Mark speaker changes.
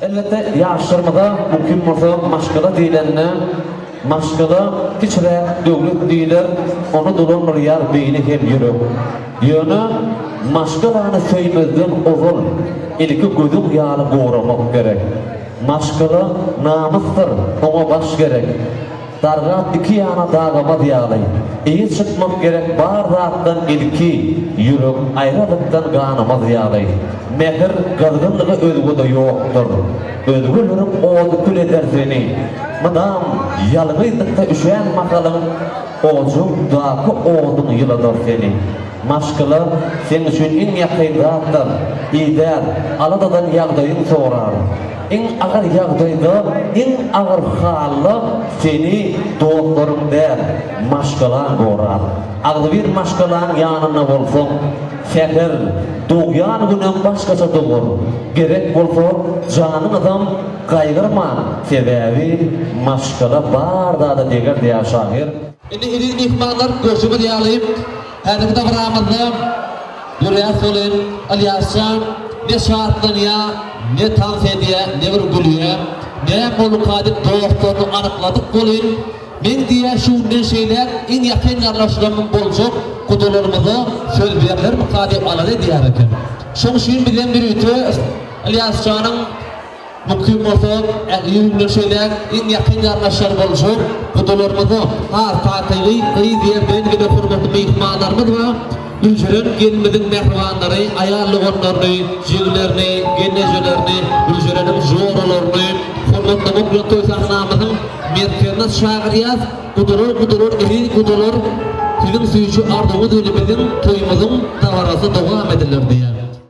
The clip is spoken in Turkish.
Speaker 1: Elbette yaşlarmada mümkün olsa maşkala diyenine maşkala kiçre dövlet diler onu dolanır yar beyni hem yürü. Yönü maşkalanı söymezden ozul ilki gözüm yağını doğramak gerek. Maşkala namıstır ona baş gerek. Darga iki yana dağıma diyalay. İyi çıkmak gerek bar dağıttan ilki yürük ayrılıktan kanıma diyalay. Mehir gazgınlığı özgü de yoktur. Özgülürüm oğdu kül eder seni. Madam yalgıydıkta üşüyen makalım oğcum dağı oğdun yıladır seni. Maşkılı senin için en yakın dağıttan ider aladadan yağdayın sorar. En ağır yağdayda en ağır halı seni doğdurum der maşkılan korar. Ağlı bir maşkılan yanına olsun şeker doğuyan günden başkası doğur. Gerek olsa canın adam kaygırma sebebi maşkıla bar da deger diye şahir.
Speaker 2: Ini ihmanlar gözümü diyelim. Her bir davranışda buraya solun aliyasam ne şartlanıya ne tanfediye ne vurguluya ne mulukadık doğrultuğunu anıkladık bulun. Ben diye şu şeyler en yakın yarlaşlarımın bolcuk kutularımızı söz verirler mukadim alalı diyerek. Son şeyin bilen bir ütü aliyasçanın mümkün olsa yüzünün şeyler en yakın yarlaşlar bolcuk kutularımızı tatili iyi diye ben gibi hürmetli mihmanlarımız var. Ülcürün gelmedin mehrivanları, ayarlıqonlarını, jiglerini, genecelerini, ülcürünün zoralarını, hürmetli mümkün toysaqnamızın merkezine şağıriyaz, kudurur, eri kudurur, sizin suyucu ardımız ölümüzün toyumuzun davarası devam edilir diye.